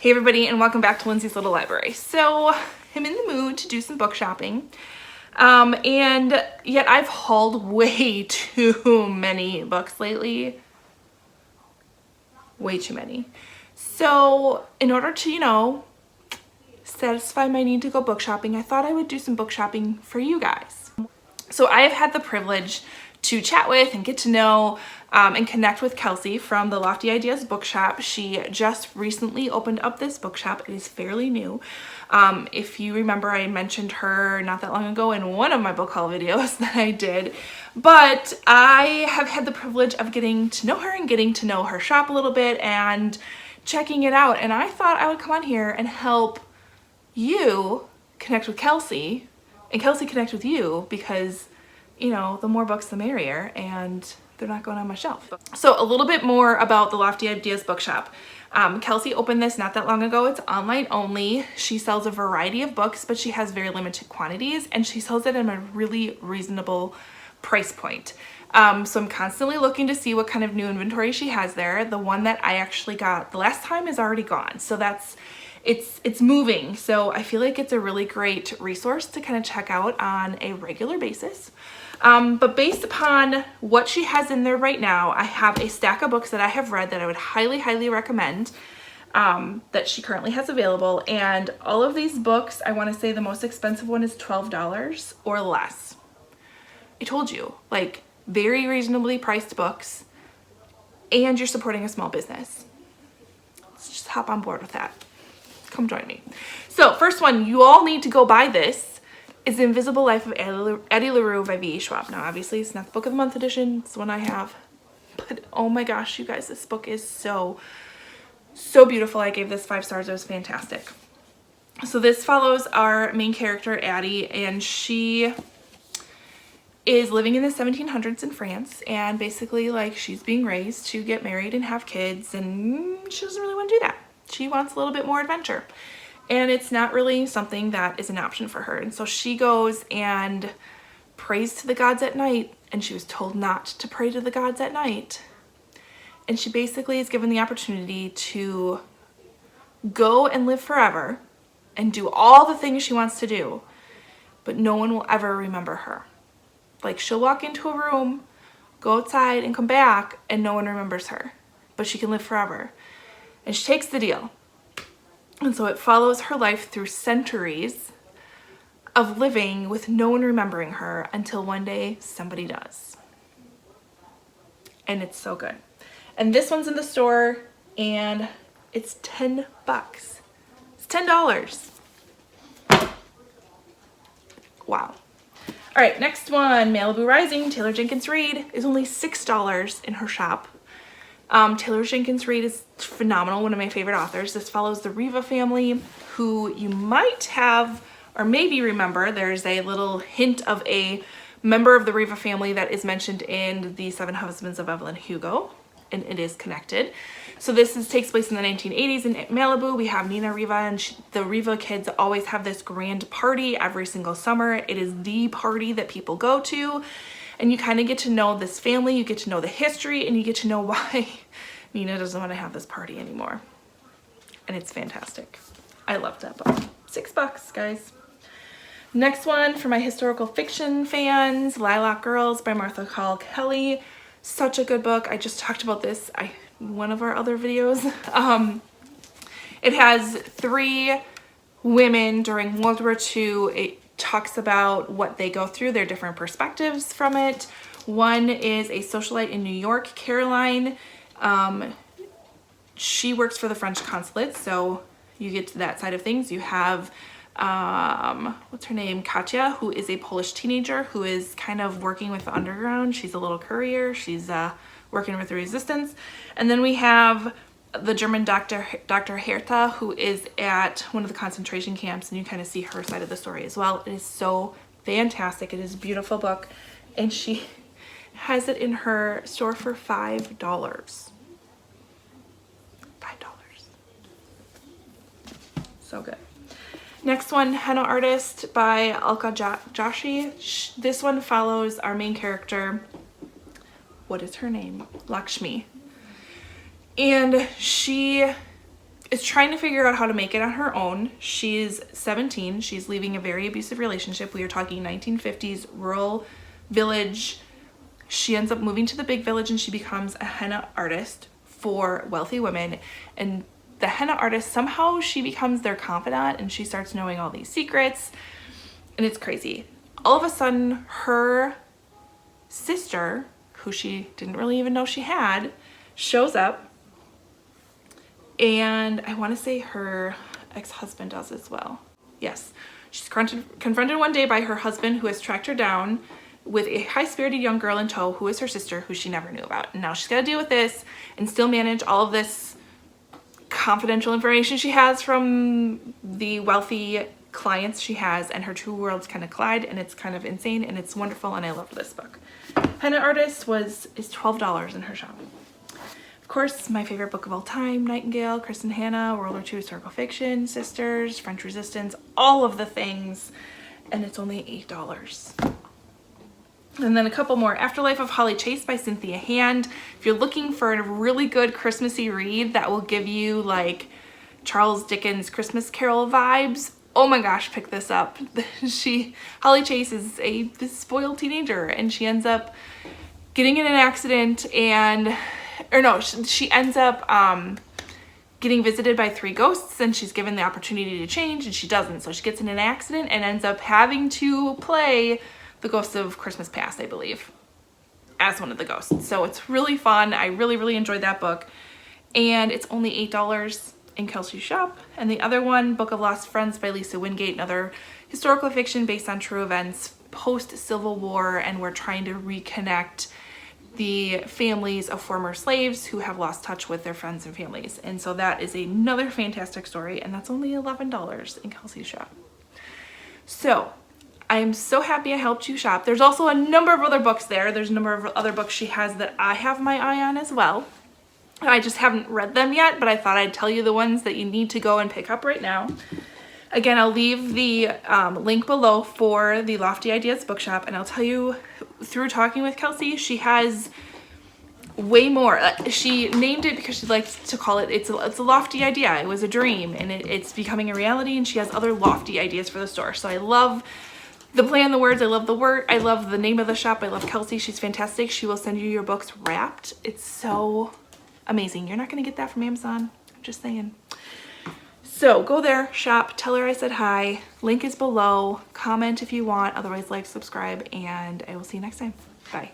Hey everybody, and welcome back to Lindsey's Little Library. So I'm in the mood to do some book shopping, and yet I've hauled way too many books lately. Way too many. So in order to, satisfy my need to go book shopping, I thought I would do some book shopping for you guys. So I have had the privilege to chat with and get to know and connect with Kelsey from the Lofty Ideas Bookshop. She just recently opened up this bookshop. It is fairly new. If you remember, I mentioned her not that long ago in one of my book haul videos that I did, but I have had the privilege of getting to know her and getting to know her shop a little bit and checking it out. And I thought I would come on here and help you connect with Kelsey and Kelsey connect with you because, the more books the merrier, and they're not going on my shelf. So a little bit more about the Lofty Ideas Bookshop. Kelsey opened this not that long ago. It's online only. She sells a variety of books, but she has very limited quantities, and she sells it at a really reasonable price point. So I'm constantly looking to see what kind of new inventory she has there. The one that I actually got the last time is already gone. So it's moving. So I feel like it's a really great resource to kind of check out on a regular basis. But based upon what she has in there right now, I have a stack of books that I have read that I would highly, highly recommend that she currently has available. And all of these books, I want to say the most expensive one is $12 or less. I told you, like, very reasonably priced books, and you're supporting a small business. Let's just hop on board with that. Come join me. So first one, you all need to go buy this, is The Invisible Life of Addie LaRue by V.E. Schwab. Now obviously it's not the book of the month edition, it's the one I have, but oh my gosh, you guys, this book is so beautiful. I gave this 5 stars. It was fantastic. So this follows our main character, Addie, and she is living in the 1700s in France, and basically, like, she's being raised to get married and have kids, and she doesn't really want to do that. She wants a little bit more adventure, and it's not really something that is an option for her. And so she goes and prays to the gods at night, and she was told not to pray to the gods at night. And she basically is given the opportunity to go and live forever and do all the things she wants to do, but no one will ever remember her. Like, she'll walk into a room, go outside, and come back, and no one remembers her, but she can live forever. And she takes the deal. And so it follows her life through centuries of living with no one remembering her until one day somebody does. And it's so good. And this one's in the store, and it's $10. It's $10. Wow. All right, next one, Malibu Rising, Taylor Jenkins Reid, is only $6 in her shop. Taylor Jenkins Reid is phenomenal, one of my favorite authors. This follows the Riva family, who you might have or maybe remember. There's a little hint of a member of the Riva family that is mentioned in The 7 Husbands of Evelyn Hugo, and it is connected. So this takes place in the 1980s in Malibu. We have Nina Riva, and the Riva kids always have this grand party every single summer. It is the party that people go to. And you kind of get to know this family, you get to know the history, and you get to know why Nina doesn't want to have this party anymore. And it's fantastic. I loved that book. $6, guys. Next one for my historical fiction fans, Lilac Girls by Martha Call Kelly. Such a good book. I just talked about this in one of our other videos. It has 3 women during World War II. It talks about what they go through, their different perspectives from it. One is a socialite in New York, Caroline. She works for the French consulate, so you get to that side of things. You have, what's her name? Katya, who is a Polish teenager who is kind of working with the underground. She's a little courier. She's working with the resistance. And then we have the German Dr. Hertha, who is at one of the concentration camps, and you kind of see her side of the story as well. It is so fantastic. It is a beautiful book, and she has it in her store for $5. $5. So good. Next one, Henna Artist by Alka Joshi. This one follows our main character. What is her name? Lakshmi. And she is trying to figure out how to make it on her own. She's 17. She's leaving a very abusive relationship. We are talking 1950s rural village. She ends up moving to the big village and she becomes a henna artist for wealthy women. And the henna artist, somehow she becomes their confidant and she starts knowing all these secrets. And it's crazy. All of a sudden, her sister, who she didn't really even know she had, shows up. And I want to say her ex-husband does as well. Yes. She's confronted one day by her husband, who has tracked her down with a high-spirited young girl in tow who is her sister, who she never knew about. And now she's got to deal with this and still manage all of this confidential information she has from the wealthy clients she has, and her two worlds kind of collide, and it's kind of insane and it's wonderful, and I loved this book. Henna Artist is $12 in her shop. Of course, my favorite book of all time, Nightingale, Kristen Hanna, World War II historical fiction, Sisters, French Resistance, all of the things, and it's only $8. And then a couple more. Afterlife of Holly Chase by Cynthia Hand. If you're looking for a really good Christmassy read that will give you like Charles Dickens Christmas Carol vibes, oh my gosh, pick this up. Holly Chase is this spoiled teenager, and she ends up getting in an accident she ends up getting visited by 3 ghosts, and she's given the opportunity to change and she doesn't. So she gets in an accident and ends up having to play the Ghosts of Christmas Past, I believe, as one of the ghosts. So it's really fun. I really, really enjoyed that book. And it's only $8 in Kelsey's shop. And the other one, Book of Lost Friends by Lisa Wingate, another historical fiction based on true events post-Civil War, and we're trying to reconnect the families of former slaves who have lost touch with their friends and families. And so that is another fantastic story, and that's only $11 in Kelsey's shop. So I am so happy I helped you shop. There's also a number of other books there. There's a number of other books she has that I have my eye on as well. I just haven't read them yet, but I thought I'd tell you the ones that you need to go and pick up right now. Again, I'll leave the link below for the Lofty Ideas Bookshop, and I'll tell you, through talking with Kelsey, she has way more. She named it because she likes to call it, it's a lofty idea. It was a dream, and it's becoming a reality, and she has other lofty ideas for the store. So I love the play on the words. I love the word. I love the name of the shop. I love Kelsey. She's fantastic. She will send you your books wrapped. It's so amazing. You're not going to get that from Amazon. I'm just saying. So go there, shop, tell her I said hi. Link is below. Comment if you want. Otherwise, like, subscribe, and I will see you next time. Bye.